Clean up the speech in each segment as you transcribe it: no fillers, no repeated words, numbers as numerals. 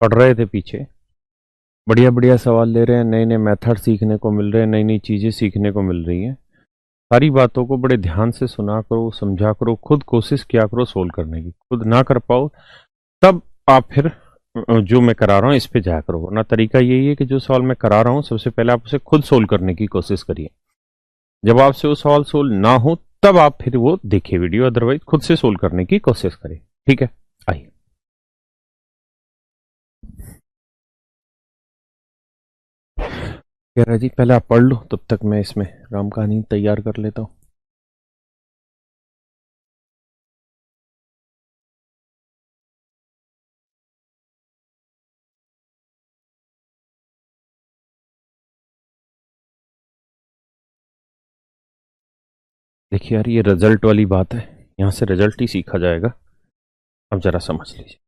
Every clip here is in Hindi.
पढ़ रहे थे पीछे, बढ़िया बढ़िया सवाल ले रहे हैं, नए नए मेथड सीखने को मिल रहे हैं, नई नई चीज़ें सीखने को मिल रही हैं। सारी बातों को बड़े ध्यान से सुना करो, समझा करो, खुद कोशिश किया करो सोल्व करने की। खुद ना कर पाओ तब आप फिर जो मैं करा रहा हूँ इस पे जाया करो। वरना तरीका यही है कि जो सवाल मैं करा रहा हूँ सबसे पहले आप उसे खुद सोल्व करने की कोशिश करिए। जब आपसे वो सवाल सोल्व ना हो तब आप फिर वो देखिए वीडियो, अदरवाइज खुद से सोल्व करने की कोशिश करें। ठीक है, आइए। कह रहा जी पहले आप पढ़ लो, तब तक मैं इसमें राम कहानी तैयार कर लेता हूँ। देखिए यार, ये रिजल्ट वाली बात है, यहाँ से रिजल्ट ही सीखा जाएगा। अब जरा समझ लीजिए।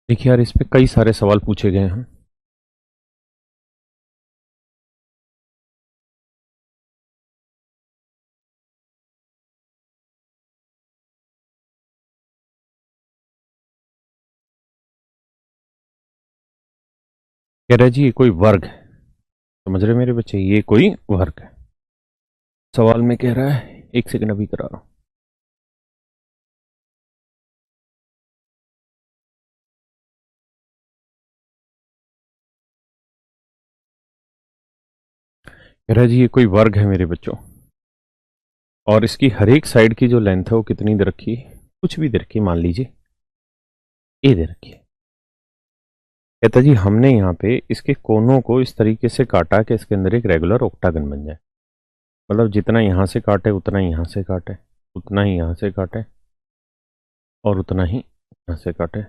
देखिए यार, इस पे कई सारे सवाल पूछे गए हैं। कह रहे जी ये कोई वर्ग है, समझ रहे मेरे बच्चे, ये कोई वर्ग है। सवाल में कह रहा है, एक सेकंड अभी करा रहा हूं। कह रहा है जी ये कोई वर्ग है मेरे बच्चों, और इसकी हर एक साइड की जो लेंथ है वो कितनी दे रखी है, कुछ भी दे रखी है, मान लीजिए ए दे रखी है। कहता जी हमने यहाँ पे इसके कोनों को इस तरीके से काटा कि इसके अंदर एक रेगुलर ऑक्टागन बन जाए। मतलब जितना यहाँ से काटे उतना ही यहाँ से काटे, उतना ही यहाँ से काटे, और उतना ही यहाँ से काटे।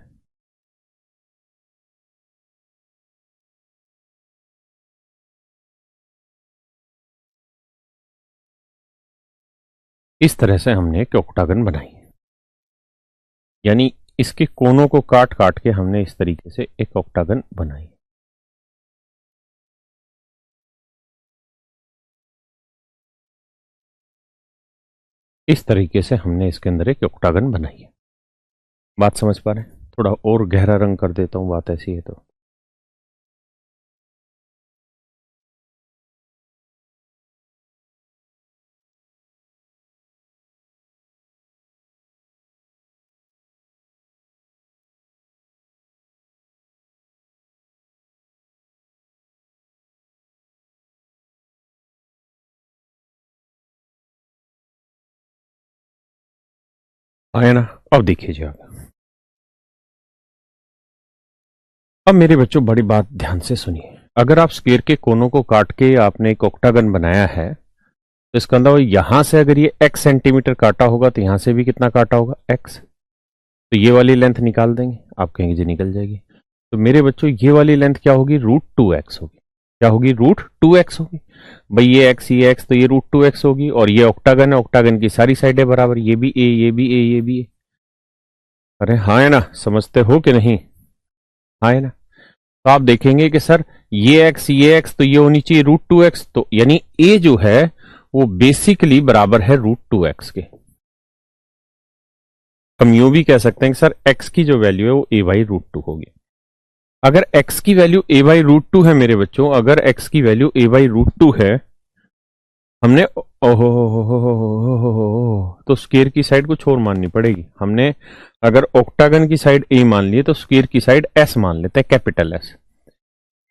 इस तरह से हमने एक ऑक्टागन बनाई, यानी इसके कोनों को काट काट के हमने इस तरीके से एक ऑक्टागन बनाई। इस तरीके से हमने इसके अंदर एक ऑक्टागन बनाई है। बात समझ पा रहे हैं? थोड़ा और गहरा रंग कर देता हूं, बात ऐसी है तो। आया ना? अब देखिए जी आप। अब मेरे बच्चों बड़ी बात ध्यान से सुनिए। अगर आप स्क्वायर के कोनों को काट के आपने एक ऑक्टागन बनाया है, तो इसका अंदर यहां से अगर ये x सेंटीमीटर काटा होगा तो यहां से भी कितना काटा होगा, x। तो ये वाली लेंथ निकाल देंगे, आप कहेंगे जी निकल जाएगी। तो मेरे बच्चों ये वाली लेंथ क्या होगी, √2x होगी। क्या होगी, √2x होगी। भाई ये x, ये x, तो ये √2x होगी। और ये ऑक्टागन है, ऑक्टागन की सारी साइडें बराबर, ये भी a, ये भी a, ये भी a। अरे हाँ है ना, समझते हो कि नहीं? हाँ है ना? तो आप देखेंगे कि सर ये x तो ये होनी चाहिए √2x, तो यानी a जो है वो बेसिकली बराबर है √2x के। हम यूं भी कह सकते हैं कि सर x की जो वैल्यू है वो a/√2 होगी। अगर x की वैल्यू a/√2 है मेरे बच्चों, अगर x की वैल्यू a/√2 है, हमने ओहो तो स्क्वायर की साइड कुछ और माननी पड़ेगी। हमने अगर ऑक्टागन की साइड a मान ली तो स्क्वायर की साइड s मान लेते हैं, कैपिटल S।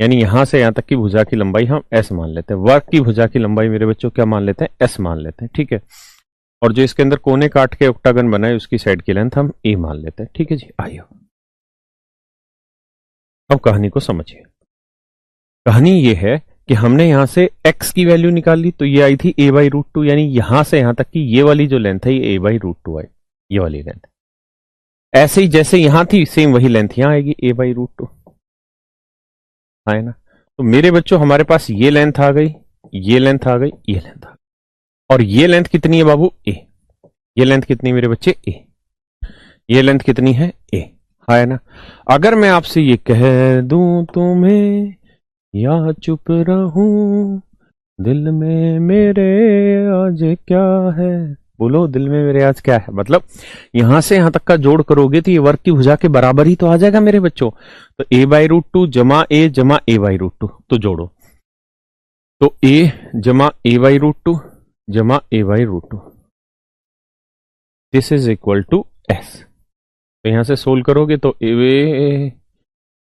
यानी यहां से यहां तक की भुजा की लंबाई हम s मान लेते हैं। वर्ग की भुजा की लंबाई मेरे बच्चों क्या मान लेते हैं, s मान लेते हैं। ठीक है। और जो इसके अंदर कोने काट के ऑक्टागन बनाए उसकी साइड की लेंथ हम a मान लेते हैं। ठीक है जी, आइए अब कहानी को समझिए। कहानी ये है कि हमने यहां से x की वैल्यू निकाल ली, तो ये आई थी a/√2, यानी यहां से यहां तक की ये वाली जो लेंथ है ये a/√2 आई, ये वाली लेंथ। ऐसे ही जैसे यहां थी सेम वही लेंथ यहां आएगी a/√2, है ना? तो मेरे बच्चों हमारे पास ये लेंथ आ गई, ये लेंथ आ गई, ये लेंथ आ गई, और ये लेंथ कितनी है बाबू, a। ये लेंथ कितनी मेरे बच्चे, ए। ये लेंथ कितनी है, ए, है ना। अगर मैं आपसे ये कह दूं तुम्हें या चुप रहूं, दिल में मेरे आज क्या है, बोलो दिल में मेरे आज क्या है। मतलब यहां से यहां तक का जोड़ करोगे तो ये वर्ग की भुजा के बराबर ही तो आ जाएगा मेरे बच्चों। तो a/√2 जमा a/√2, तो जोड़ो। तो a जमा a/√2 जमा a/√2, this is equal to s। तो यहां से सोल्व करोगे तो ये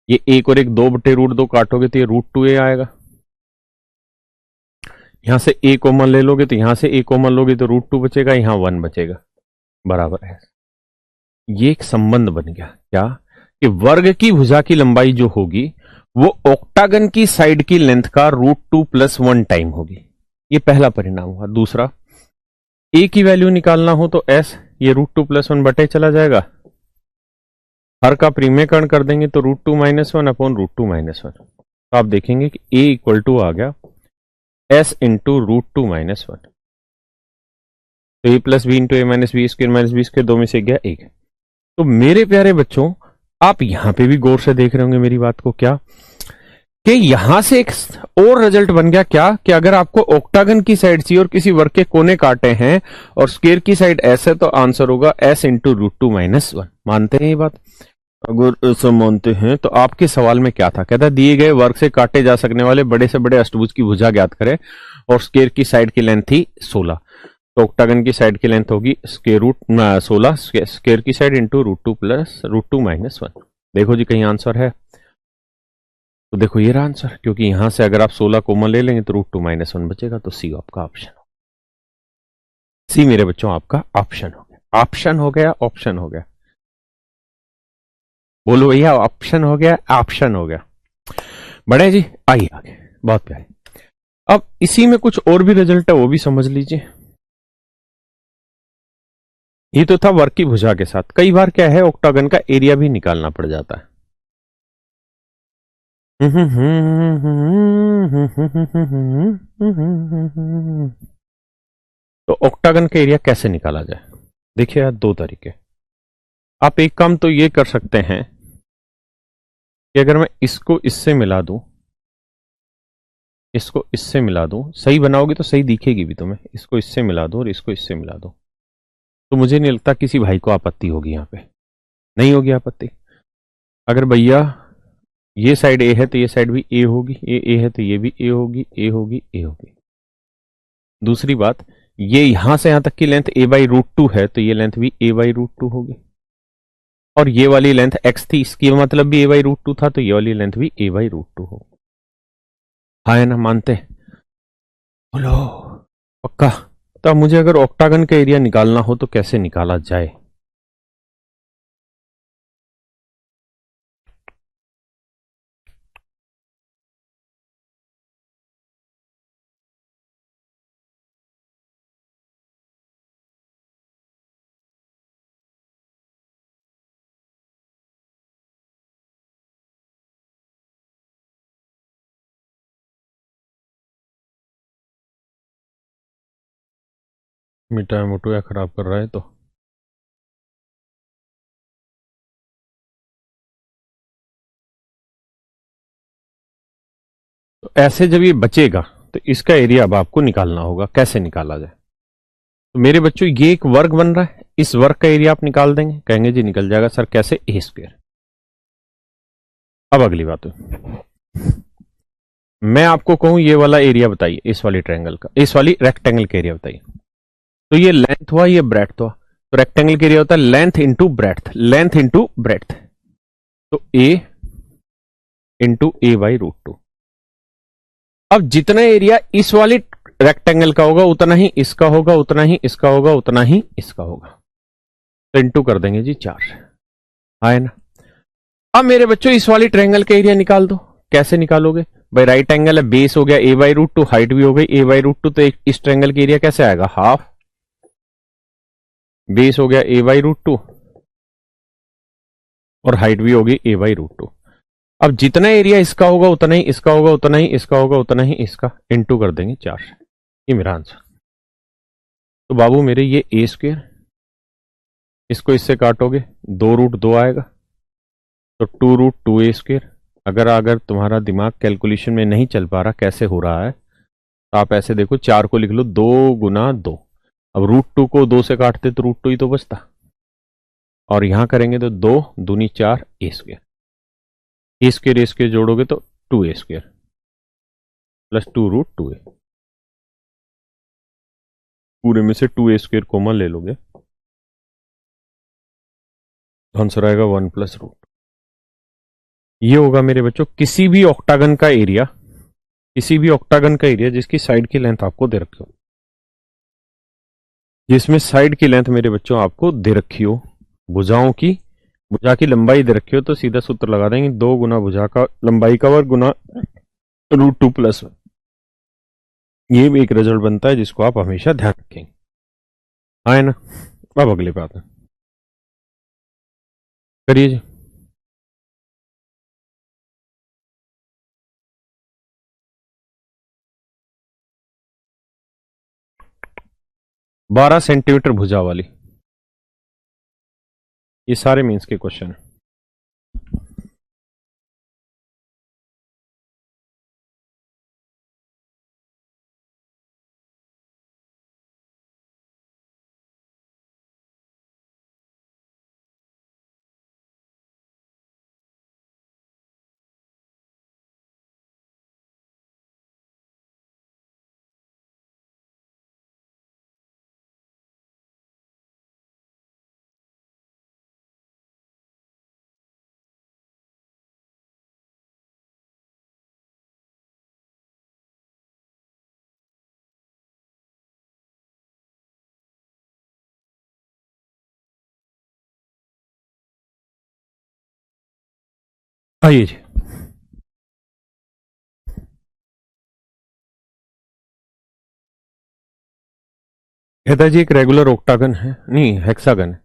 1 और 1 2/√2 काटोगे तो ये √2a आएगा। यहां से a कॉमन ले लोगे तो यहां से a कॉमन लोगे तो √2 बचेगा, यहां 1 बचेगा, बराबर है। ये एक संबंध बन गया क्या, कि वर्ग की भुजा की लंबाई जो होगी वो ऑक्टागन की साइड की लेंथ का √2 + 1 टाइम होगी। ये पहला परिणाम हुआ। दूसरा, a की वैल्यू निकालना हो तो s ये √2 + 1 बटे चला जाएगा, हर का परिमेयकरण कर देंगे तो √2 - 1 अपॉन √2 - 1। तो आप देखेंगे कि a इक्वल टू आ गया s इंटू √2 - 1। तो a + b into a - b² - b², दो में से गया 1। तो मेरे प्यारे बच्चों, आप यहां पे भी गौर से देख रहे होंगे मेरी बात को, क्या कि यहां से एक और रिजल्ट बन गया क्या, कि अगर आपको ऑक्टागन की साइड सी और किसी वर्ग के कोने काटे हैं और स्क्वायर की साइड एस है, तो आंसर होगा s इंटू √2 - 1। मानते हैं ये बात? अगर ऐसा मानते हैं तो आपके सवाल में क्या था, कहता दिए गए वर्ग से काटे जा सकने वाले बड़े से बड़े अष्टभुज की भुजा ज्ञात करें और स्क्वायर की साइड की लेंथ थी 16। तो ऑक्टागन की साइड की लेंथ होगी √16 स्क्वायर की साइड इंटू √2 + √2 - 1। देखो जी कहीं आंसर है, तो देखो ये रहा आंसर, क्योंकि यहां से अगर आप 16 कॉमन ले लेंगे तो √2 - 1 बचेगा। तो सी आपका ऑप्शन हो, सी मेरे बच्चों आपका ऑप्शन हो गया। ऑप्शन हो गया, ऑप्शन हो गया, बोलो भैया ऑप्शन हो गया, ऑप्शन हो गया। बड़े जी आइए आगे, बहुत प्यारे। अब इसी में कुछ और भी रिजल्ट है, वो भी समझ लीजिए। ये तो था वर्ग की भुजा के साथ, कई बार क्या है ऑक्टागन का एरिया भी निकालना पड़ जाता है। तो ऑक्टागन का एरिया कैसे निकाला जाए, देखिए यार, दो तरीके। आप एक काम तो ये कर सकते हैं कि अगर मैं इसको इससे मिला दूं, इसको इससे मिला दूं, सही बनाओगे तो सही दिखेगी भी तुम्हें, इसको इससे मिला दूं और इसको इससे मिला दूं, तो मुझे नहीं लगता किसी भाई को आपत्ति होगी, यहां पे नहीं होगी आपत्ति। अगर भैया ये साइड ए है तो ये साइड भी ए होगी, ए है तो ये भी ए होगी, ए होगी, ए होगी। दूसरी बात, ये यहां से यहां तक की लेंथ a/√2 है तो ये लेंथ भी a/√2 होगी, और ये वाली लेंथ x थी, इसकी मतलब भी a/√2 था, तो ये वाली लेंथ भी a/√2 होगी। हाँ है ना, मानते? बोलो पक्का? तो अब मुझे अगर ऑक्टागन का एरिया निकालना हो तो कैसे निकाला जाए? मिटा मोटू या खराब कर रहा है तो ऐसे जब ये बचेगा तो इसका एरिया अब आपको निकालना होगा। कैसे निकाला जाए? तो मेरे बच्चों ये एक वर्ग बन रहा है, इस वर्ग का एरिया आप निकाल देंगे, कहेंगे जी निकल जाएगा सर, कैसे? a²। अब अगली बात है, मैं आपको कहूं ये वाला एरिया बताइए, इस वाली ट्रायंगल का, इस वाली रेक्टेंगल का एरिया बताइए। तो ये लेंथ हुआ, ये ब्रेड्थ हुआ, तो रेक्टेंगल का एरिया होता है length into breadth, length into breadth. तो a इंटू a/√2। अब जितना एरिया इस वाली रेक्टेंगल का होगा उतना ही इसका होगा, उतना ही इसका होगा, उतना ही इसका होगा, तो इंटू कर देंगे जी 4, है ना। अब मेरे बच्चों इस वाली ट्रायंगल का एरिया निकाल दो। कैसे निकालोगे भाई? राइट एंगल है, बेस हो गया a/√2, हाइट भी हो गई a/√2, तो इस ट्रायंगल का एरिया कैसे आएगा? हाफ, बेस हो गया a/√2 और हाइट भी होगी a/√2। अब जितना एरिया इसका होगा उतना ही इसका होगा, उतना ही इसका होगा, उतना ही इसका, इंटू कर देंगे 4। ये मेरा आंसर। तो बाबू मेरे ये a², इसको इससे काटोगे 2√2 आएगा, तो 2√2a²। अगर तुम्हारा दिमाग कैलकुलेशन में नहीं चल पा रहा कैसे हो रहा है, तो आप ऐसे देखो, 4 को लिख लो 2 × 2। अब √2 को 2 से काटते तो √2 ही तो बचता, और यहां करेंगे तो 2×2=4 a²। a² जोड़ोगे तो 2a² प्लस 2√2a। पूरे में से 2a² कॉमन ले लोगे, आंसर आएगा 1+√। ये होगा मेरे बच्चों किसी भी ऑक्टागन का एरिया, किसी भी ऑक्टागन का एरिया जिसकी साइड की लेंथ आपको दे रखी हो, जिसमें साइड की लेंथ मेरे बच्चों आपको दे रखी हो, भुजा की लंबाई दे रखी हो, तो सीधा सूत्र लगा देंगे 2 गुना भुजा का लंबाई का वर्ग गुना √2 + 1। ये भी एक रिजल्ट बनता है जिसको आप हमेशा ध्यान रखेंगे। हाँ है ना। अब अगले बात है, करिए जी। 12 सेंटीमीटर भुजा वाली, ये सारे मीन्स के क्वेश्चन है। आइए जी। कहता जी एक रेगुलर ऑक्टागन है, नहीं हेक्सागन है,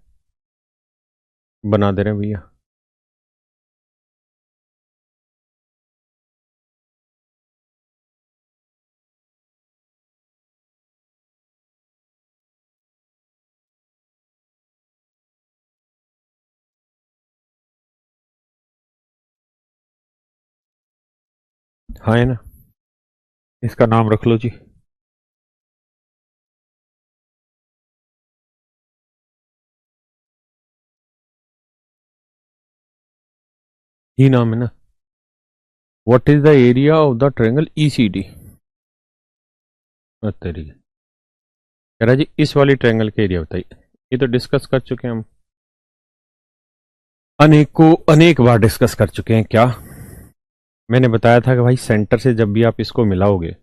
बना दे रहे हैं भैया। हाँ है ना, इसका नाम रख लो जी। ही नाम है ना। What is the area of the triangle ECD। तरीके कह रहा जी इस वाली ट्रायंगल के एरिया बताइए। ये तो डिस्कस कर चुके हैं हम, अनेक बार डिस्कस कर चुके हैं। क्या मैंने बताया था कि भाई सेंटर से जब भी आप इसको मिलाओगे,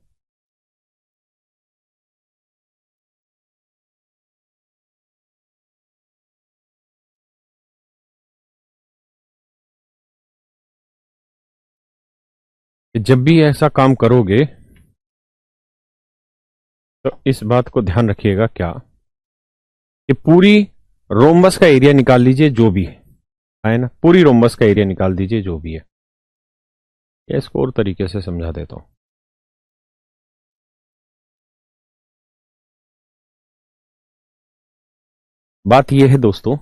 जब भी ऐसा काम करोगे तो इस बात को ध्यान रखिएगा क्या कि पूरी रोम्बस का एरिया निकाल लीजिए जो भी है ना, पूरी रोम्बस का एरिया निकाल दीजिए जो भी है। या इसको और तरीके से समझा देता हूं। बात यह है दोस्तों,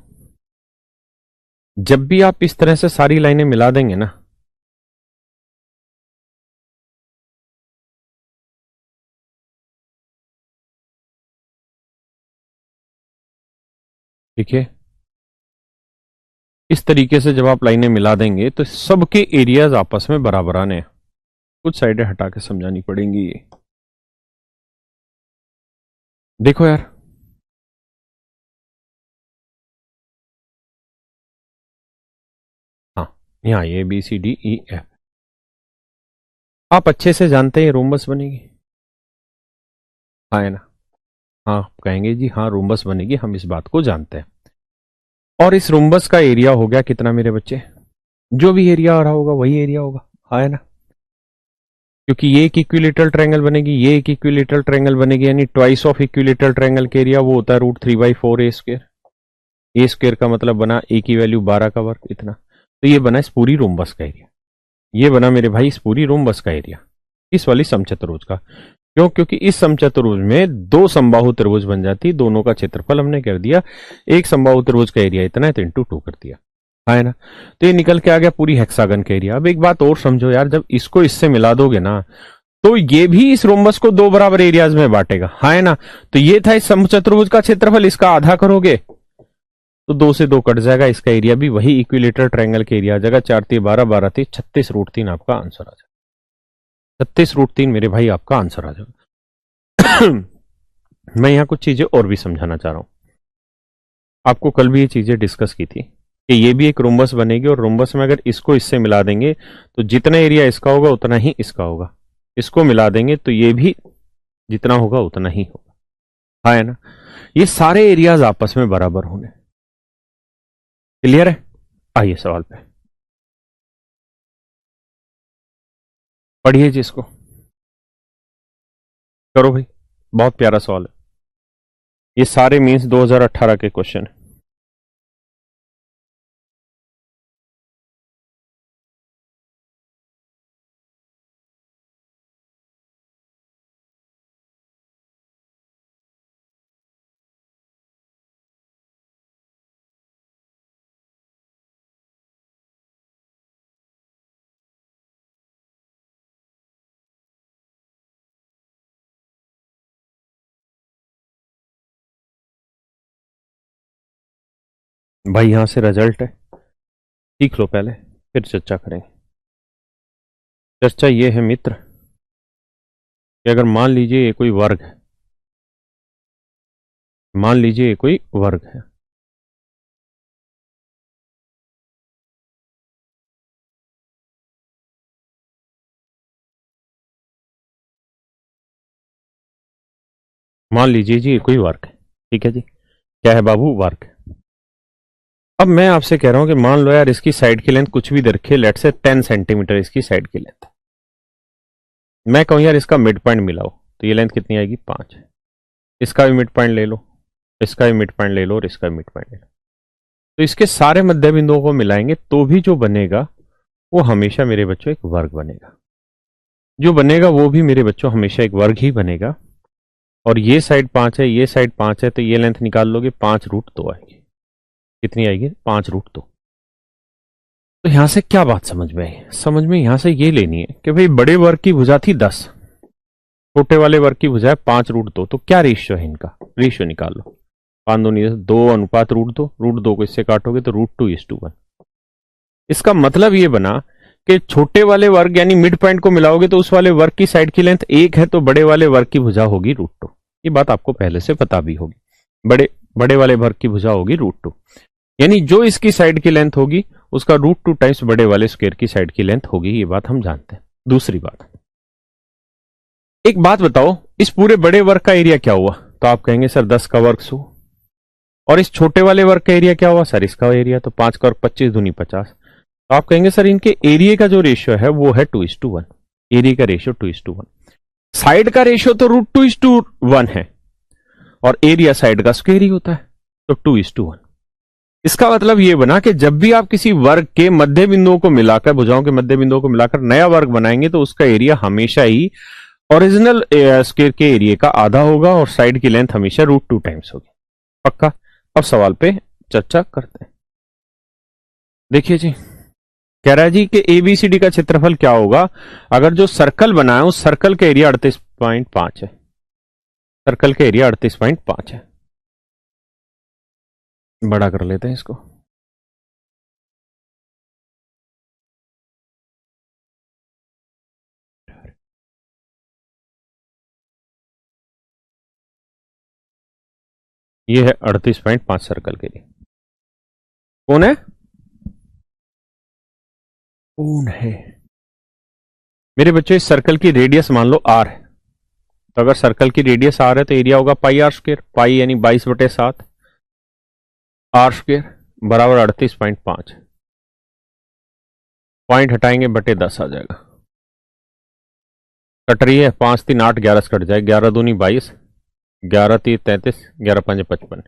जब भी आप इस तरह से सारी लाइनें मिला देंगे ना, ठीक है, इस तरीके से जब आप लाइनें मिला देंगे तो सबके एरियाज आपस में बराबर आने हैं। कुछ साइडें हटा के समझानी पड़ेंगी। ये देखो यार, हाँ यहां A B C D E F आप अच्छे से जानते हैं रोम्बस बनेगी। हाँ है ना, हाँ कहेंगे जी हाँ रोम्बस बनेगी, हम इस बात को जानते हैं। और इस रोम्बस का एरिया हो गया कितना मेरे बच्चे, जो भी एरिया आ रहा होगा वही एरिया होगा। हाँ है ना, क्योंकि ये एक इक्विलेटरल ट्रायंगल बनेगी, ये एक इक्विलेटरल ट्रायंगल बनेगी, यानी ट्वाइस ऑफ इक्विलेटरल ट्रायंगल के एरिया वो होता है √3/4 a²। का मतलब बना a की वैल्यू 12 का वर्ग इतना। तो ये बना इस पूरी रोम्बस का एरिया, ये बना मेरे भाई इस पूरी रोम्बस का एरिया, इस वाली समचतुर्भुज का। क्यों? क्योंकि इस समचतुर्भुज में दो समबाहु त्रिभुज बन जाती, दोनों का क्षेत्रफल हमने कर दिया, एक समबाहु त्रिभुज का एरिया इतना है तो इंटू 2 कर दिया, है ना। तो ये निकल के आ गया पूरी हेक्सागन का एरिया। अब एक बात और समझो यार, जब इसको इससे मिला दोगे ना तो ये भी इस रोम्बस को दो बराबर एरियाज में बांटेगा, है ना। तो ये था इस समचतुर्भुज का क्षेत्रफल, इसका आधा करोगे तो 2 से 2 कट जाएगा, इसका एरिया भी वही इक्विलेटरल ट्रायंगल के एरिया आ जाएगा। 4 3 12 12 3 36 रूट 3 आपका आंसर आ जाएगा। 36 रूट 3 मेरे भाई आपका आंसर आ जाएगा। मैं यहां कुछ चीजें और भी समझाना चाह रहा हूं। आपको कल भी ये चीजें डिस्कस की थी कि ये भी एक रोम्बस बनेगी और रोम्बस में अगर इसको इससे मिला देंगे तो जितना एरिया इसका होगा उतना ही इसका होगा, इसको मिला देंगे तो ये भी जितना होगा उतना ही होगा, है ना। ये सारे एरियाज आपस में बराबर होने। क्लियर है? आइए सवाल पे पढ़िए जी, इसको करो भाई, बहुत प्यारा सवाल है ये, सारे मीन्स 2018 के क्वेश्चन है। भाई यहां से रिजल्ट है, सीख लो पहले फिर चर्चा करेंगे। चर्चा ये है मित्र कि अगर मान लीजिए ये कोई वर्ग है, मान लीजिए ये कोई वर्ग है, मान लीजिए जी ये कोई वर्ग है, ठीक है जी, क्या है बाबू? वर्ग। अब मैं आपसे कह रहा हूं कि मान लो यार इसकी साइड की लेंथ कुछ भी दे रखिए, लेट से 10 सेंटीमीटर इसकी साइड की लेंथ। मैं कहूं यार इसका मिड पॉइंट मिलाओ तो ये लेंथ कितनी आएगी? 5। इसका भी मिड पॉइंट ले लो, इसका भी मिड पॉइंट ले लो और इसका भी मिड पॉइंट ले लो, तो इसके सारे मध्य बिंदुओं को मिलाएंगे तो भी जो बनेगा वो हमेशा मेरे बच्चों एक वर्ग बनेगा। जो बनेगा वो भी मेरे बच्चों हमेशा एक वर्ग ही बनेगा। और ये साइड 5 है, ये साइड 5 है, तो ये लेंथ निकाल लोगे 5 रूट 2 आएगी। कितनी आएगी? 5 रूट 2। तो यहां से क्या बात समझ में आई? समझ में यहां से ये लेनी है कि भाई बड़े वर्ग की भुजा थी 10, छोटे वाले वर्ग की भुजा है 5 रूट 2, तो क्या रेशियो है इनका? रेशियो निकाल लो। 5 2 2 अनुपात रूट 2, रूट 2 को इससे काटोगे तो रूट 2:1। इसका मतलब ये बना कि छोटे वाले वर्ग यानी मिड पॉइंट को मिलाओगे तो उस वाले वर्ग की साइड की लेंथ 1 है, तो बड़े वाले वर्ग की भुजा होगी रूट 2। ये बात आपको पहले से पता भी होगी। बड़े वाले वर्ग की भुजा होगी रूट 2, यानी जो इसकी साइड की लेंथ होगी उसका रूट 2 टाइम्स बड़े वाले स्क्वायर की साइड की लेंथ होगी। ये बात हम जानते हैं। दूसरी बात, एक बात बताओ, इस पूरे बड़े वर्ग का एरिया क्या हुआ? तो आप कहेंगे सर 10 का वर्ग 100। और इस छोटे वाले वर्ग का एरिया क्या हुआ? सर इसका एरिया तो 5 का वर्ग 25 दूनी 50। तो आप कहेंगे सर इनके एरिया का जो रेशियो है वो है 2:1। एरिया का रेशियो 2:1। साइड का रेशियो तो रूट 2:1 है और एरिया साइड का स्क्वायर ही होता है, तो 2:1। इसका मतलब यह बना कि जब भी आप किसी वर्ग के मध्य बिंदुओं को मिलाकर, भुजाओं के मध्य बिंदुओं को मिलाकर नया वर्ग बनाएंगे तो उसका एरिया हमेशा ही ओरिजिनल स्क्वायर के एरिया का आधा होगा और साइड की लेंथ हमेशा रूट 2 टाइम्स होगी। पक्का? अब सवाल पे चर्चा करते हैं। देखिए जी, कह रहा है जी कि एबीसीडी का क्षेत्रफल क्या होगा अगर जो सर्कल बना है उस सर्कल का एरिया 38.5 है। सर्कल का एरिया 38.5 है। बड़ा कर लेते हैं इसको। ये है 38.5 सर्कल के लिए। कौन है? कौन है मेरे बच्चों? इस सर्कल की रेडियस मान लो r है, तो अगर सर्कल की रेडियस r है तो एरिया होगा पाई r स्क्वायर, पाई यानी 22/7 r स्क्वायर बराबर 38.5। पॉइंट हटाएंगे बटे 10 आ जाएगा। कट रही है 5 3 8 11 कट जाए, 11 दूनी 22, 11 3 33, 11 5 55,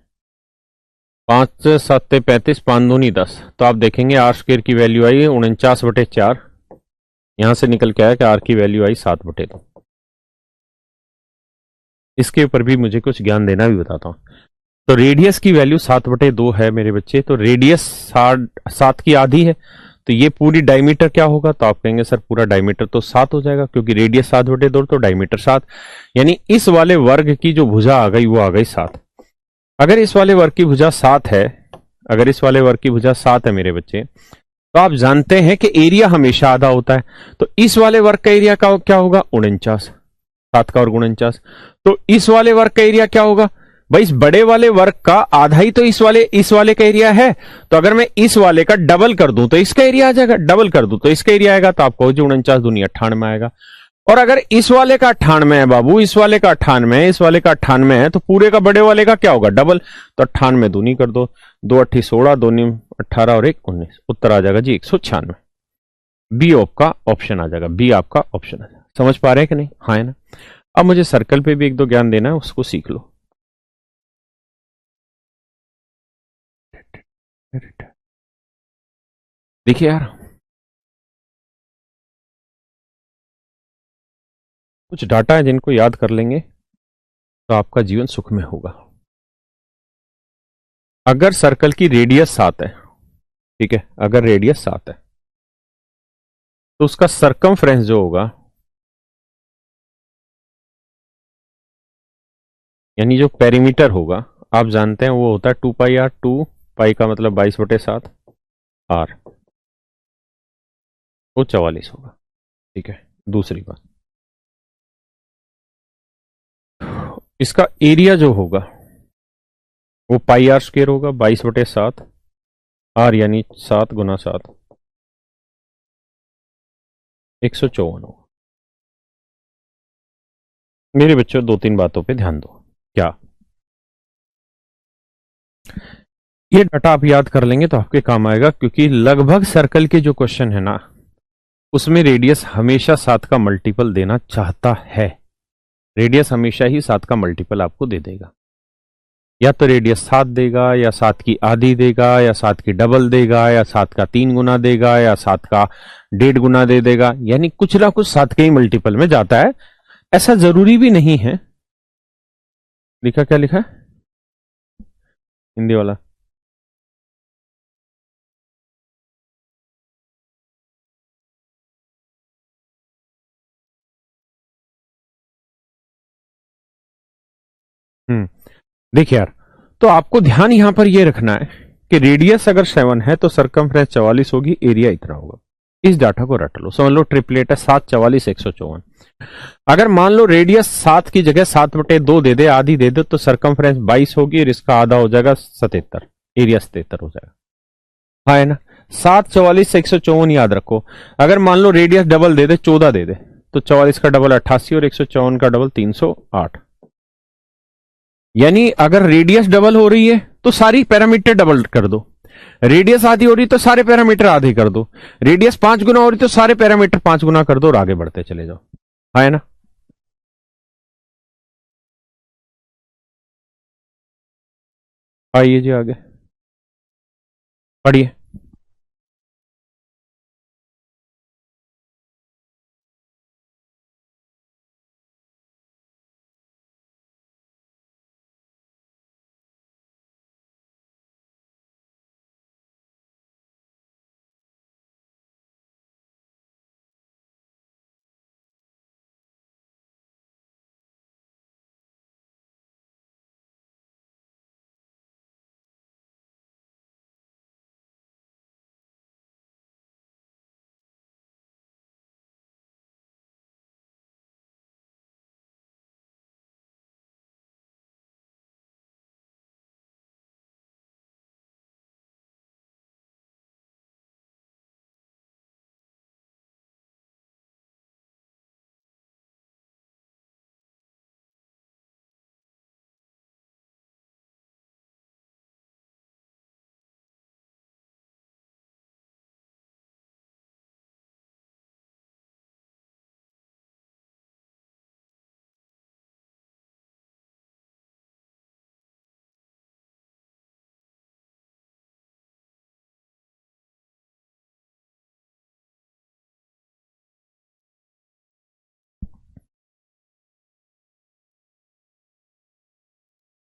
5 7 35, 5 दूनी 10। तो आप देखेंगे r स्क्वायर की वैल्यू आई 49/4। यहां से निकल के आया कि r की वैल्यू आई 7/2। इसके ऊपर भी मुझे कुछ ज्ञान देना भी बताता हूं। तो रेडियस की वैल्यू 7/2 है मेरे बच्चे। तो रेडियस 7 की आधी है, तो ये पूरी डायमीटर क्या होगा? तो आप कहेंगे सर पूरा डायमीटर तो 7 हो जाएगा, क्योंकि रेडियस 7/2 तो डायमीटर 7। यानी इस वाले वर्ग की जो भुजा आ गई वो आ गई 7। अगर इस वाले वर्ग की भुजा 7 है, अगर इस वाले वर्ग की भुजा 7 है मेरे बच्चे, तो आप जानते हैं कि एरिया हमेशा आधा होता है। तो इस वाले वर्ग का एरिया का क्या होगा? 49। 7 का वर्ग 49। तो इस वाले वर्ग का एरिया क्या होगा? भाई इस बड़े वाले वर्ग का आधा ही तो इस वाले का एरिया है। तो अगर मैं इस वाले का डबल कर दूं तो इसका एरिया आ जाएगा, डबल कर दूं तो इसका एरिया आएगा। तो आपको 49 दूनी 98 आएगा। और अगर इस वाले का 98 है बाबू, इस वाले का 98 है, इस वाले का 98 है, तो पूरे का बड़े वाले का क्या होगा? डबल। तो 98 दूनी कर दो, 2 8 16, 2 9 18 और 1 19, उत्तर आ जाएगा जी 196। बी आपका ऑप्शन आ जाएगा, बी आपका ऑप्शन आ जाएगा। समझ पा रहे हैं कि नहीं? हाँ है ना। अब मुझे सर्कल पे भी एक दो ज्ञान देना है, उसको सीख लो। देखिए यार, कुछ डाटा है जिनको याद कर लेंगे तो आपका जीवन सुख में होगा। अगर सर्कल की रेडियस 7 है, ठीक है, अगर रेडियस 7 है, तो उसका सरकमफ्रेंस जो होगा, यानी जो पेरीमीटर होगा, आप जानते हैं वो होता है 2 पाई आर। 2 पाई का मतलब 22/7, आर वो 44 होगा। ठीक है। दूसरी बात, इसका एरिया जो होगा वो πr² होगा, 22/7, आर यानी 7 × 7, 154 होगा। मेरे बच्चों, दो तीन बातों पे ध्यान दो। क्या ये डाटा आप याद कर लेंगे तो आपके काम आएगा, क्योंकि लगभग सर्कल के जो क्वेश्चन है ना, उसमें रेडियस हमेशा 7 का मल्टीपल देना चाहता है। रेडियस हमेशा ही 7 का मल्टीपल आपको दे देगा। या तो रेडियस 7 देगा, या 7 की आधी देगा, या 7 की डबल देगा, या 7 का 3 गुना देगा, या 7 का 1.5 गुना दे देगा। यानी कुछ ना कुछ 7 के ही मल्टीपल में जाता है। ऐसा जरूरी भी नहीं है। लिखा क्या लिखा है हिंदी वाला? हम्म। देखिए यार, तो आपको ध्यान यहां पर यह रखना है कि रेडियस अगर 7 है तो सरकमफ्रेंस 44 होगी, एरिया इतना होगा। इस डाटा को रट लो, समझ लो ट्रिपलेट है 7 44 154। अगर मान लो रेडियस 7 की जगह 7/2 दे दे, आधी दे दे, तो सरकमफ्रेंस 22 होगी और इसका आधा हो जाएगा 77, एरिया 77 हो जाएगा। हाँ है ना। 7 44 154 याद रखो। अगर मान लो रेडियस डबल दे दे, 14 दे दे, तो 44 का डबल 88 और 154 का डबल 308। यानी अगर रेडियस डबल हो रही है तो सारी पैरामीटर डबल कर दो। रेडियस आधी हो रही तो सारे पैरामीटर आधे कर दो। रेडियस 5 गुना हो रही तो सारे पैरामीटर 5 गुना कर दो और आगे बढ़ते चले जाओ। है ना। आइए जी आगे पढ़िए।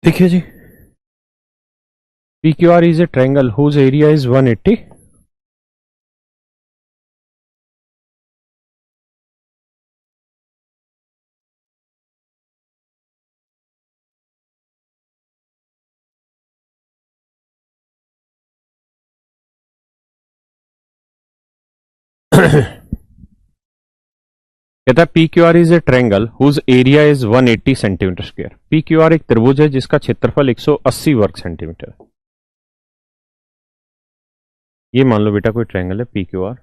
देखिए जी, PQR is a triangle whose area is 180. कहता है PQR is a triangle whose area is 180 centimetre square. PQR एक त्रिभुज है जिसका क्षेत्रफल 180 वर्ग सेंटीमीटर है. ये मान लो बेटा कोई ट्रायंगल है PQR.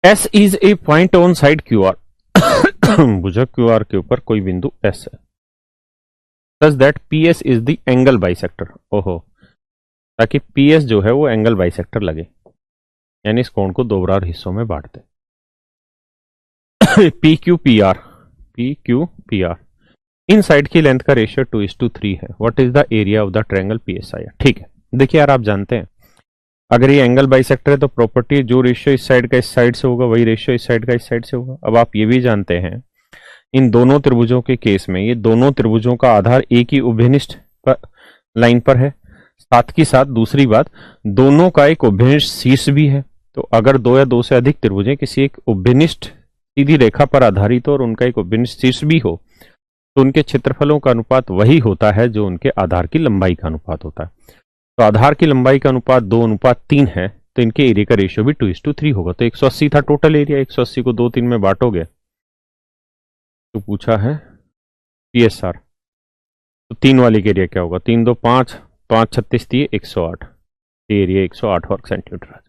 S is a point on side QR. भुजक QR के ऊपर कोई बिंदु S है. Such that PS is the angle bisector. ओहो, ताकि PS जो है वो एंगल बाइसेक्टर लगे, यानी इस कोण को दो बराबर हिस्सों में बांट दे. PQPR इन साइड की लेंथ का रेशियो 2:3 है. What is the area of the triangle PSI? ठीक है, देखिए यार, आप जानते हैं अगर ये एंगल बाइसेक्टर है तो प्रॉपर्टी जो रेशियो इस साइड का इस साइड से होगा वही रेशियो इस साइड का इस साइड से होगा. अब आप ये भी जानते हैं इन दोनों त्रिभुजों के केस में ये दोनों त्रिभुजों का आधार एक ही उभयनिष्ठ लाइन पर है. साथ ही साथ दूसरी बात, दोनों का एक उभयनिष्ठ शीर्ष भी है. तो अगर दो या दो से अधिक त्रिभुजें किसी एक उभयनिष्ठ सीधी रेखा पर आधारित हो और उनका एक उभयनिष्ठ शीर्ष भी हो तो उनके क्षेत्रफलों का अनुपात वही होता है जो उनके आधार की लंबाई का अनुपात होता है. तो आधार की लंबाई का अनुपात 2:3 है, तो इनके एरिया का रेशियो भी 2:3 होगा. तो 180 था टोटल एरिया, 180 को 2-3 में बांटोगे तो पूछा है PSR, तो 3 वाली के एरिया क्या होगा? 3 2 5, 5 36 दिए 108, एरिया 108 वर्ग सेंटीमीटर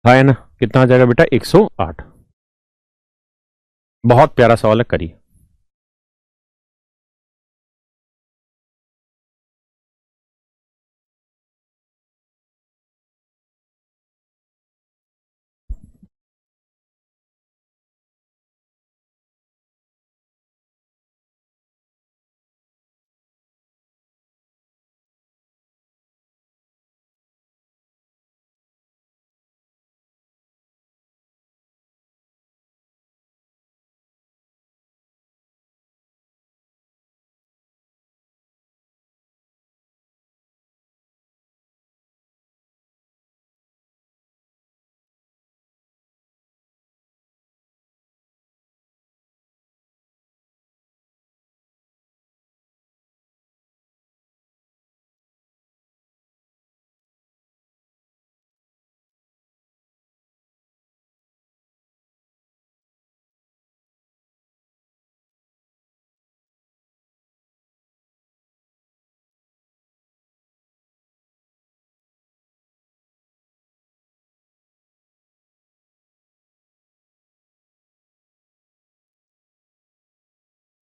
है ना. कितना आ जाएगा बेटा? 108. बहुत प्यारा सवाल है, करिए.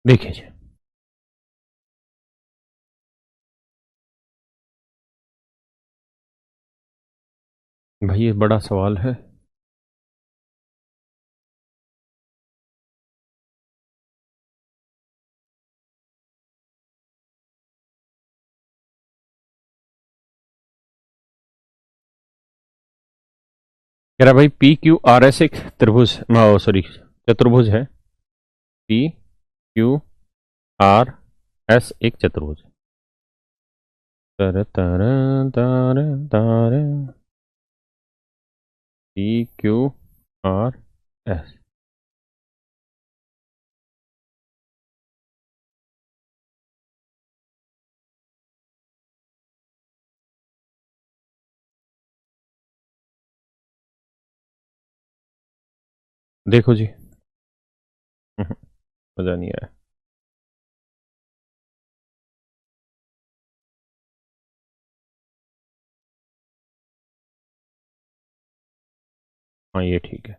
देखिए जी, भाई ये बड़ा सवाल है. कह रहा भाई PQRS एक त्रिभुज, सॉरी चतुर्भुज है. PQRS एक चतुर्भुज. तर तर तर तर PQRS. देखो जी, मजा नहीं आया. हाँ ये ठीक है.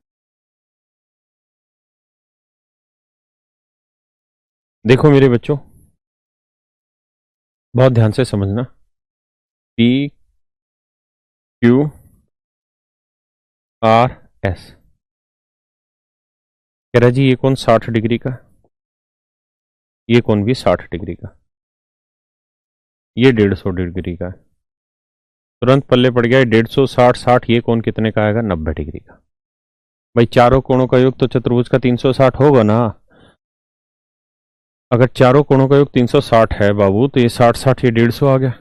देखो मेरे बच्चों, बहुत ध्यान से समझना. PQRS कह रहा जी ये कौन 60 डिग्री का, ये कौन भी 60 डिग्री का, ये 150 डिग्री का है. तुरंत पल्ले पड़ गया 150 60 60, ये कौन कितने का आएगा? 90 डिग्री का. भाई चारों कोणों का योग तो चतुर्भुज का 360 होगा ना। अगर चारों कोणों का योग 360 है बाबू, तो ये 60 60 ये 150 आ गया।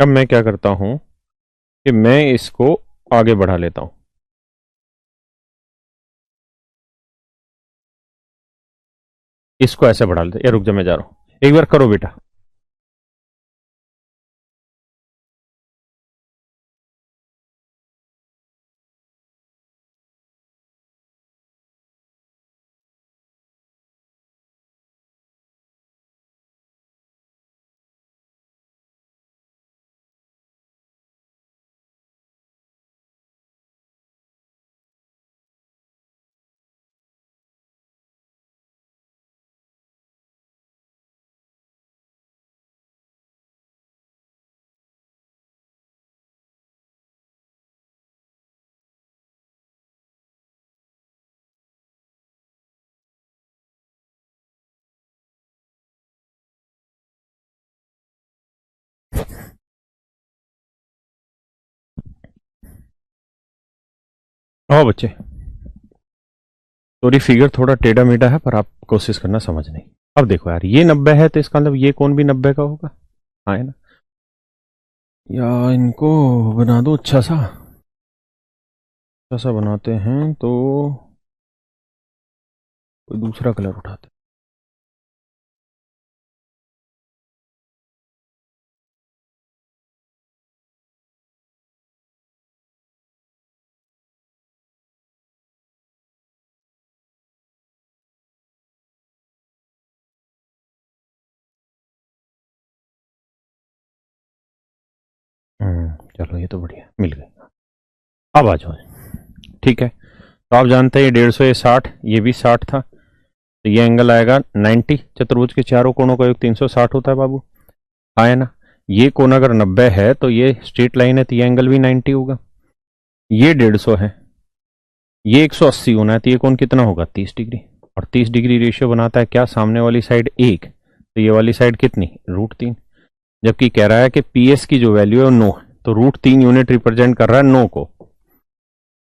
अब मैं क्या करता हूं कि मैं इसको आगे बढ़ा लेता हूं। इसको ऐसे बढ़ा लेते, ये रुक जा मैं जा रहा हूं, एक बार करो बेटा। हाँ बच्चे, सॉरी फिगर थोड़ा टेढ़ा मेढ़ा है, पर आप कोशिश करना समझने की। अब देखो यार, ये 90 है तो इसका मतलब ये कौन भी 90 का होगा। हाँ है ना। या इनको बना दो अच्छा सा, अच्छा सा बनाते हैं तो कोई दूसरा कलर उठाते हैं। चलो ये तो बढ़िया मिल गई। अब आ जाओ। ठीक है, तो आप जानते हैं ये 150, ये 60, ये भी 60 था, तो ये एंगल आएगा 90। चतुर्भुज के चारों कोणों का योग 360 होता है बाबू, आया ना। ये कोण अगर 90 है तो ये स्ट्रेट लाइन है, तो ये एंगल भी 90 होगा। ये 150 है, ये 180 होना है, तो ये कोण कितना होगा 30 डिग्री। और 30 डिग्री रेशियो बनाता है क्या, सामने वाली साइड 1, तो ये वाली साइड कितनी, √3। जबकि कह रहा है कि पीएस की जो वैल्यू है वो 9 है, तो √3 यूनिट रिप्रेजेंट कर रहा है 9 को।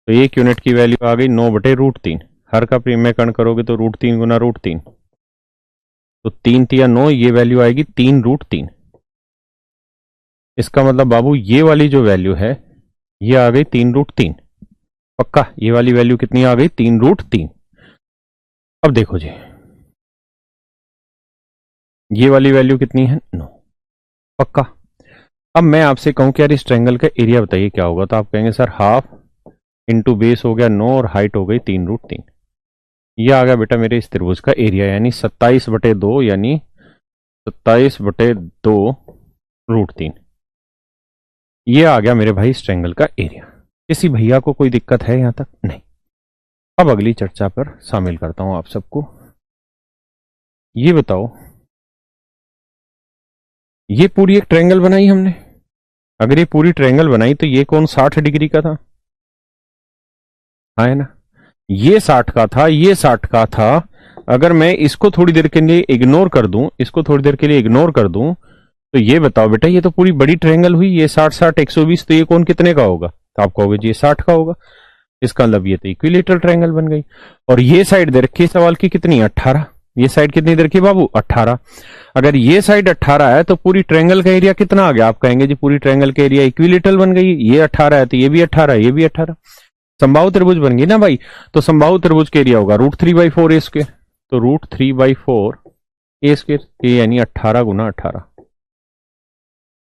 तो 1 यूनिट की वैल्यू आ गई 9/√3। हर का प्रीमेयकरण करोगे तो √3 गुना √3, तो 3 × 9, ये वैल्यू आएगी 3√3। इसका मतलब बाबू ये वाली जो वैल्यू है ये आ गई 3√3। पक्का ये वाली वैल्यू कितनी आ गई, 3√3। अब देखो जी, ये वाली वैल्यू कितनी है, 9। पक्का। अब मैं आपसे कहूं कि यार इस ट्रायंगल का एरिया बताइए क्या होगा, तो आप कहेंगे सर हाफ इंटू बेस हो गया 9 और हाइट हो गई 3√3। ये आ गया बेटा मेरे इस त्रिभुज का एरिया, यानी 27/2, यानी 27/2√3। ये आ गया मेरे भाई इस ट्रायंगल का एरिया। किसी भैया को कोई दिक्कत है यहां तक, नहीं। अब अगली चर्चा पर शामिल करता हूं आप सबको। ये बताओ, ये पूरी एक ट्रायंगल बनाई हमने। अगर ये पूरी ट्रायंगल बनाई तो ये कौन 60 डिग्री का था, हाँ है ना। ये 60 का था, ये 60 का था। अगर मैं इसको थोड़ी देर के लिए इग्नोर कर दूं, इसको थोड़ी देर के लिए इग्नोर कर दूं, तो ये बताओ बेटा, ये तो पूरी बड़ी ट्रायंगल हुई, ये 60 60 120, तो ये कौन कितने का होगा, तो आप कहोगे जी ये 60 का होगा। इसका मतलब ये तो इक्विलेटरल ट्रायंगल बन गई। और ये साइड दे रखी सवाल की कितनी, 18। ये साइड कितनी दे रखी बाबू, 18। अगर ये साइड 18 है तो पूरी ट्रायंगल का एरिया कितना आ गया, आप कहेंगे जी पूरी ट्रायंगल का एरिया इक्विलेटरल बन गई। ये 18 है तो ये भी 18, ये भी 18, समबाहु त्रिभुज बन गई ना भाई। तो समबाहु त्रिभुज का एरिया होगा √3/4 a²। तो √3/4 a², यानी 18 × 18।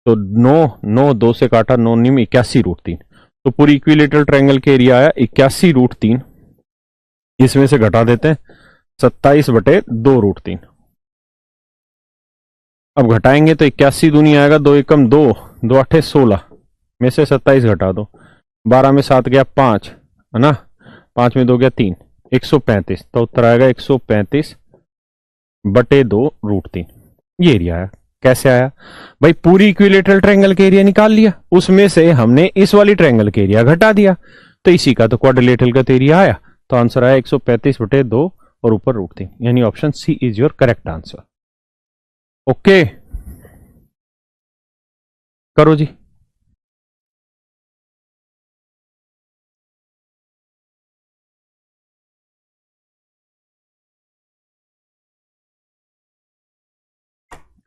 तो 9 9 2 से काटा, 9 9 81√3। तो पूरी इक्विलेटरल ट्रायंगल के एरिया आया 81√3। इसमें से घटा देते हैं 27/2√3। अब घटाएंगे तो 81 दूनी आएगा, 2 एकम 2, 2 8 16 में से 27 घटा दो, 12 में 7 गया 5, है ना, 5 में 2 गया 3, 135। तो उत्तर आएगा 135/2√3। ये एरिया आया। कैसे आया भाई, पूरी इक्विलेटरल ट्रायंगल के एरिया निकाल लिया, उसमें से हमने इस वाली ट्रायंगल के एरिया घटा दिया, तो इसी का तो क्वाड्रिलेटरल का तो एरिया आया। तो आंसर आया 135/2 और ऊपर √3, यानी option C is your correct answer. Okay, करो जी।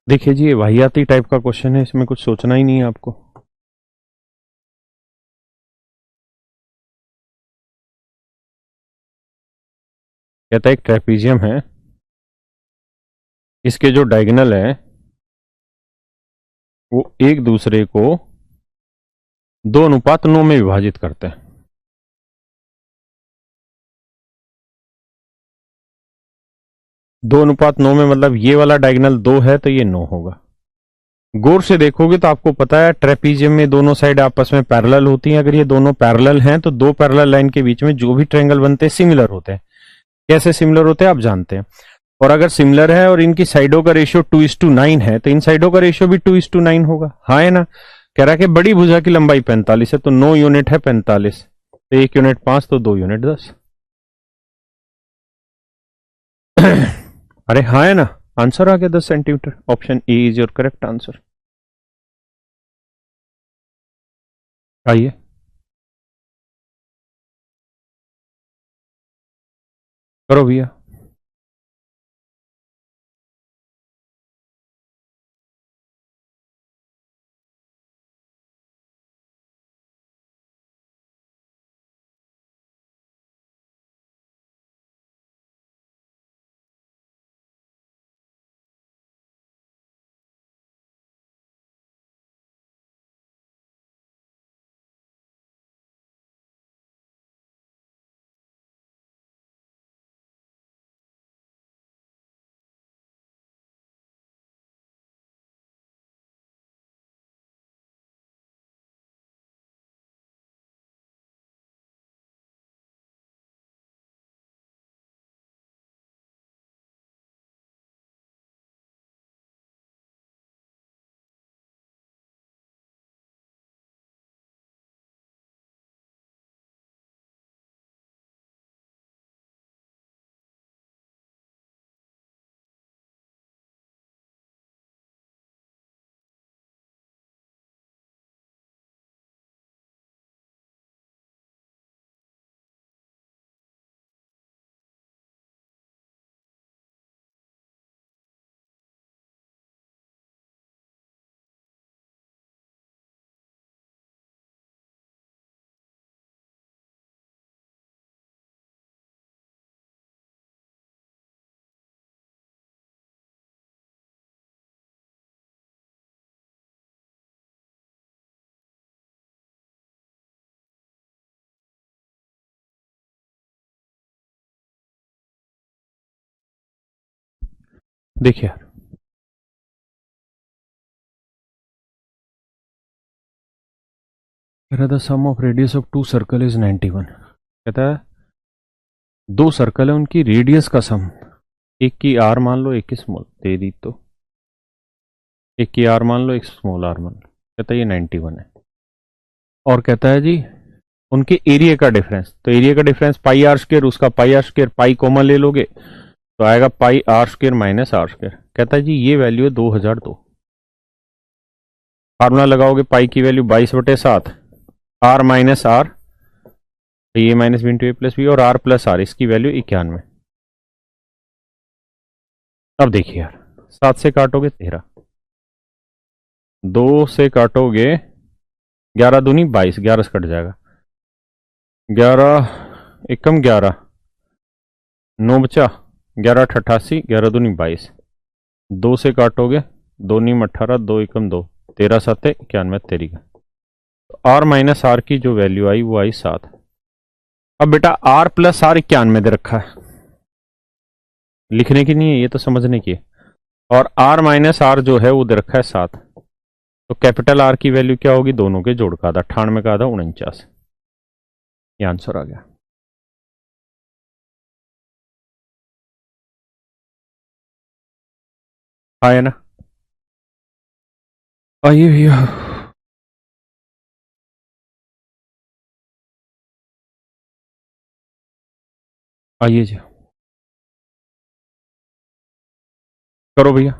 देखिए जी, ये वाहियाती टाइप का क्वेश्चन है, इसमें कुछ सोचना ही नहीं है आपको। कहता है एक ट्रेपीजियम है, इसके जो डायगोनल है वो एक दूसरे को 2:9 में विभाजित करते हैं। 2:9 में मतलब ये वाला डायगोनल 2 है तो ये 9 होगा। गौर से देखोगे तो आपको पता है ट्रेपीजियम में दोनों साइड आपस में पैरेलल होती हैं। अगर ये दोनों पैरेलल हैं तो दो पैरेलल लाइन के बीच में जो भी ट्रायंगल बनते हैं सिमिलर होते हैं। कैसे सिमिलर होते हैं आप जानते हैं। और अगर सिमिलर है और इनकी साइडों का रेशियो 2:9 है तो इन साइडों का रेशियो भी 2:9 होगा। हाँ है ना। कह रहा है कि बड़ी भुजा की लंबाई 45 है तो 9 यूनिट है 45, तो 1 यूनिट 5 तो 2 यूनिट 10। अरे हाँ है ना। आंसर आ गया 10 centimetre. Option A is your correct answer. आइए। करो भैया। देखिए the sum of radius of two circle is 91। कहता है दो सर्कल है उनकी रेडियस का सम, एक की आर मान लो एक की स्मॉल दे दी तो, एक की आर मान लो एक स्मॉल आर मान लो। कहता है ये 91 है। और कहता है जी उनके एरिया का डिफरेंस, तो एरिया का डिफरेंस पाई आर स्क्र, उसका pi r square pi common ले लोगे तो आएगा pi r square minus r square. कहता है जी ये वैल्यू है 2002। फार्मूला लगाओगे पाई की वैल्यू 22/7, आर माइनस आर, ये माइनस बी इंटू ए प्लस बी, और आर प्लस आर, इसकी वैल्यू 91। अब देखिए यार, 7 से काटोगे 13, 2 से काटोगे 11 दूनी 22, 11 से कट जाएगा, 11 एकम 11, 9 बचा, 11 88, 11 दूनी 22, 2 से काटोगे 2 नीम 18, 2 एकम 2, 13 7 91 तेरी का। तो आर माइनस आर की जो वैल्यू आई वो आई 7। अब बेटा आर प्लस आर 91 दे रखा है, लिखने की नहीं है ये तो समझने की है। और आर माइनस आर जो है वो दे रखा है 7। तो कैपिटल आर की वैल्यू क्या होगी, दोनों के जोड़ का आधा, 98 का आधा 49। ये आंसर आ गया। हाँ है ना। आइए भैया। आइए जी। करो भैया।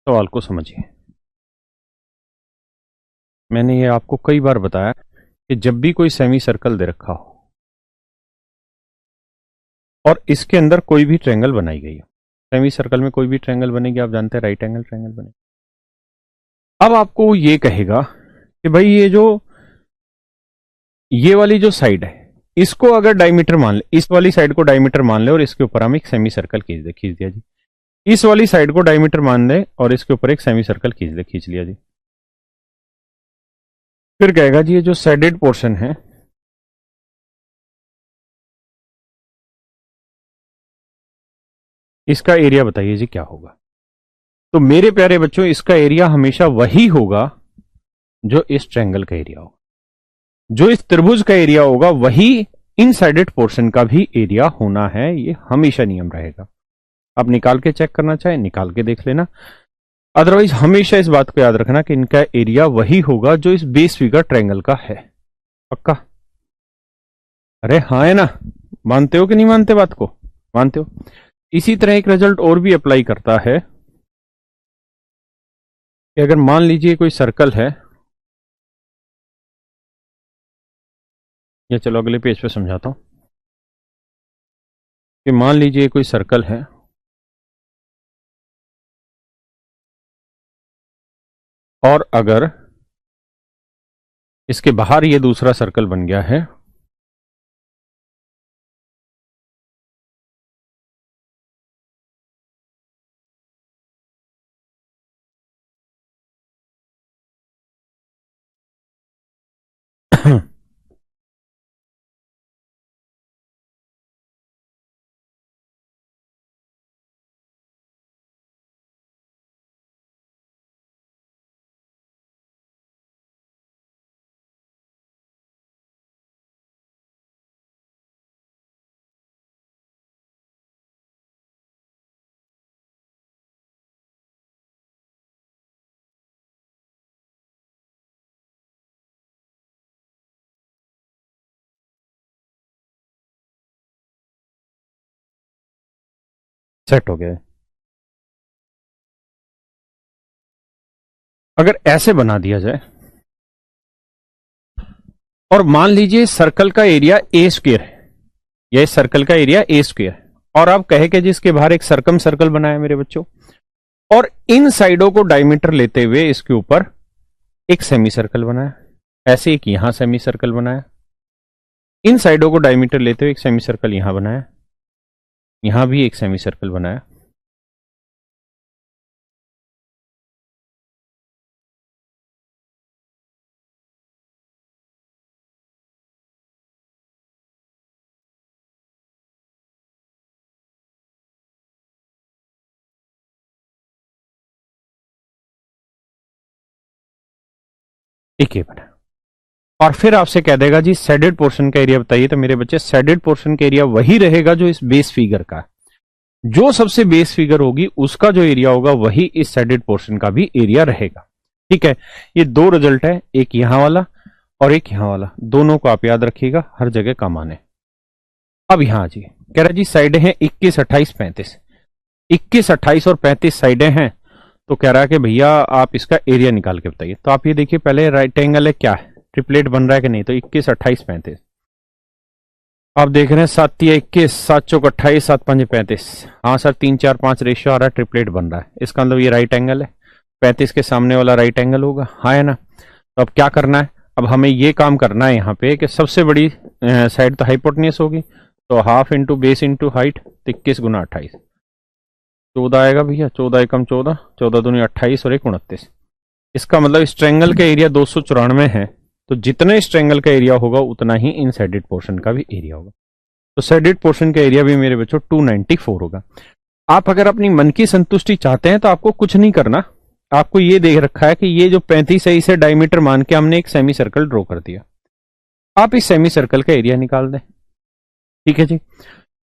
सवाल को समझिए। मैंने ये आपको कई बार बताया कि जब भी कोई सेमी सर्कल दे रखा हो और इसके अंदर कोई भी ट्रायंगल बनाई गई हो, सेमी सर्कल में कोई भी ट्रायंगल बनेगी, आप जानते हैं राइट एंगल ट्रायंगल बनेगी। अब आपको ये कहेगा कि भाई ये वाली जो साइड है इसको अगर डायमीटर मान ले, इस वाली साइड को डायमीटर मान ले और इसके ऊपर हम एक सेमी सर्कल खींच दिया जी। इस वाली साइड को डायमीटर मान ले और इसके ऊपर एक सेमी सर्कल खींच लिया जी। फिर कहेगा जी ये जो शेडेड पोर्शन है इसका एरिया बताइए जी क्या होगा। तो मेरे प्यारे बच्चों इसका एरिया हमेशा वही होगा जो इस ट्रायंगल का एरिया होगा, जो इस त्रिभुज का एरिया होगा वही इनसाइडेड पोर्शन का भी एरिया होना है। ये हमेशा नियम रहेगा। आप निकाल के चेक करना चाहे निकाल के देख लेना, अदरवाइज हमेशा इस बात को याद रखना कि इनका एरिया वही होगा जो इस बेस फिगर ट्रायंगल का है। पक्का? अरे हाँ है ना, मानते हो कि नहीं मानते? बात को मानते हो? इसी तरह एक रिजल्ट और भी अप्लाई करता है कि अगर मान लीजिए कोई सर्कल है, या चलो अगले पेज पे समझाता हूं कि मान लीजिए कोई सर्कल है और अगर इसके बाहर ये दूसरा सर्कल बन गया है सेट हो गया है। अगर ऐसे बना दिया जाए और मान लीजिए सर्कल का एरिया ए स्क्वायर है, यह सर्कल का एरिया ए स्क्वायर है, और आप कहे कि जिसके बाहर एक सर्कम सर्कल बनाया मेरे बच्चों, और इन साइडों को डायमीटर लेते हुए इसके ऊपर एक सेमी सर्कल बनाया, ऐसे एक यहां सेमी सर्कल बनाया, इन साइडों को डायमीटर लेते हुए एक सेमी सर्कल यहां बनाया, यहां भी एक सेमी सर्कल बनाया, एक ये बना, और फिर आपसे कह देगा जी शेडेड पोर्शन का एरिया बताइए। तो मेरे बच्चे शेडेड पोर्शन का एरिया वही रहेगा जो इस बेस फिगर का, जो सबसे बेस फिगर होगी उसका जो एरिया होगा वही इस शेडेड पोर्शन का भी एरिया रहेगा। ठीक है, ये दो रिजल्ट है, एक यहां वाला और एक यहां वाला, दोनों को आप याद रखिएगा, हर जगह काम आने। अब यहां जी कह रहा जी साइडें हैं 21, 28, 35, 21, 28 और 35 साइडें हैं, तो कह रहा है कि भैया आप इसका एरिया निकाल के बताइए। तो आप ये देखिए पहले राइट एंगल है, क्या है, ट्रिपलेट बन रहा है कि नहीं, तो 21, 28, 35 आप देख रहे हैं, 7 या 21, 7 चौक 28, 7 5 35, हाँ सर 3 4 5 रेशियो आ रहा है, ट्रिपलेट बन रहा है, इसका मतलब ये राइट एंगल है, 35 के सामने वाला राइट एंगल होगा, हाँ है ना। तो अब क्या करना है, अब हमें ये काम करना है यहाँ पे कि सबसे बड़ी साइड तो हाइपोटेन्यूस होगी, तो half into base into height, 21 गुना 28, 14 आएगा भैया, 14 एकम 14, 14 दूनी 28 और 1 29। इसका मतलब इस ट्रायंगल का एरिया 294 है, तो जितना इस ट्रायंगल का एरिया होगा उतना ही इन शेडेड पोर्शन का भी एरिया होगा। तो शेडेड पोर्शन का एरिया भी मेरे बच्चों 294 होगा। आप अगर अपनी मन की संतुष्टि चाहते हैं तो आपको कुछ नहीं करना, आपको ये देख रखा है कि ये जो 35 है इसे डायमीटर मान के हमने एक सेमी सर्कल ड्रॉ कर दिया, आप इस सेमी सर्कल का एरिया निकाल दें। ठीक है जी,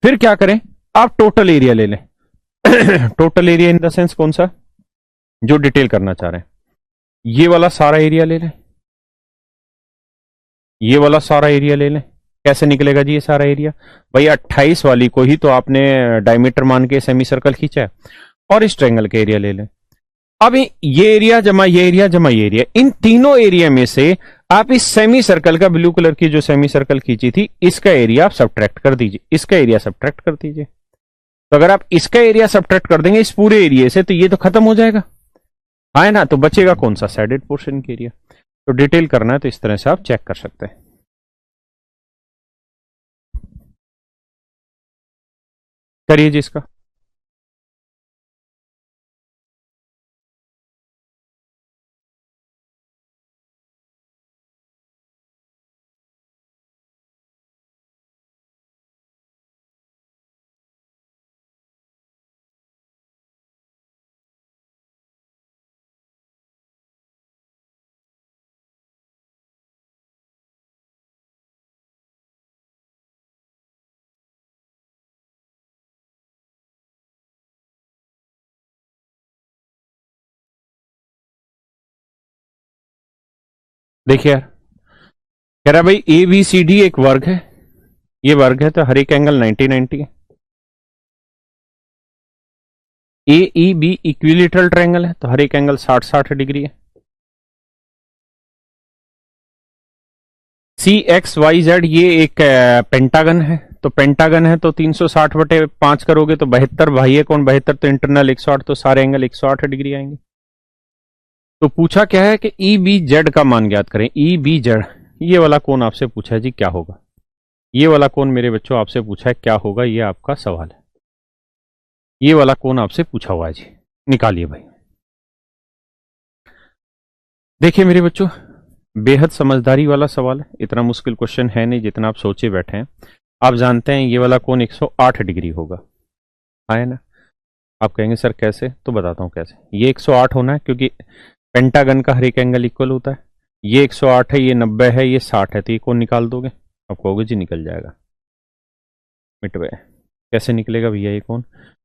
फिर क्या करें, आप टोटल एरिया ले लें। Total area in the sense कौन सा, जो डिटेल करना चाह रहे हैं, ये वाला सारा एरिया ले लें, ये वाला सारा एरिया ले लें। कैसे निकलेगा जी ये सारा एरिया, भाई 28 वाली को ही तो आपने डायमीटर मान के सेमी सर्कल खींचा है, और इस ट्रायंगल का एरिया ले लें। अब ये एरिया जमा ये एरिया जमा ये एरिया, इन तीनों एरिया में से आप इस सेमी सर्कल का, ब्लू कलर की जो सेमी सर्कल खींची थी, इसका एरिया आप सब्ट्रैक्ट कर दीजिए, इसका एरिया सब्ट्रैक्ट कर दीजिए। तो अगर आप इसका एरिया सब्ट्रैक्ट कर देंगे इस पूरे एरिया से, तो ये तो खत्म हो जाएगा, है ना। तो बचेगा कौन सा, साइडेड पोर्शन के एरिया। तो डिटेल करना है तो इस तरह से आप चेक कर सकते हैं। करिए जी इसका। देखिए यार, कह रहा भाई ए बी सी डी एक वर्ग है, ये वर्ग है, तो हर एक एंगल 90 90 है। ए ई बी इक्विलेटरल ट्रायंगल है, तो हर एक एंगल 60 60 डिग्री है। सी एक्स वाई जेड ये एक पेंटागन है, तो पेंटागन है तो 360/5 करोगे तो 72, भाई है कौन 72, तो इंटरनल 108, तो सारे एंगल 108 डिग्री आएंगे। तो पूछा क्या है कि ई बी जेड का मान ज्ञात करें। ई बी जेड ये वाला कोण आपसे पूछा है जी, क्या होगा ये वाला कोण मेरे बच्चों आपसे पूछा है, क्या होगा, ये आपका सवाल है। ये वाला कोण आपसे पूछा हुआ है जी, निकालिए भाई। देखिए मेरे बच्चों, बेहद समझदारी वाला सवाल है, इतना मुश्किल क्वेश्चन है नहीं जितना आप सोचे बैठे हैं। आप जानते हैं ये वाला कोण 108 डिग्री होगा, है ना। आप कहेंगे सर कैसे, तो बताता हूं कैसे। ये 108 होना है क्योंकि पेंटागन का हर एक एंगल इक्वल होता है। ये 108 है, ये 90 है, ये 60 है, तो ये कोण निकाल दोगे, आप कहोगे जी निकल जाएगा, मिट गए। कैसे निकलेगा भैया ये कोण,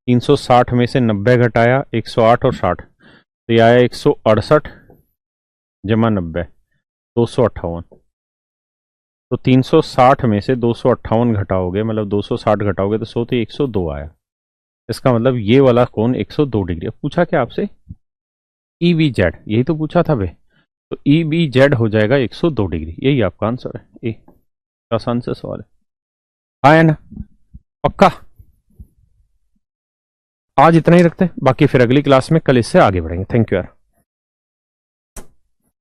360 में से 90 घटाया 108 और 60, तो ये आया 168 जमा 90 258। तो 360 में से 258 घटाओगे, मतलब 260 घटाओगे तो 100 तो 102 आया। इसका मतलब ये वाला कोण 102 डिग्री। पूछा क्या आपसे, ई बी जेड, यही तो पूछा था भाई। तो ई बी जेड हो जाएगा 102 डिग्री, यही आपका आंसर है। ए आसान से सवाल है, हाँ है ना, पक्का। आज इतना ही रखते हैं, बाकी फिर अगली क्लास में कल इससे आगे बढ़ेंगे। थैंक यू यार।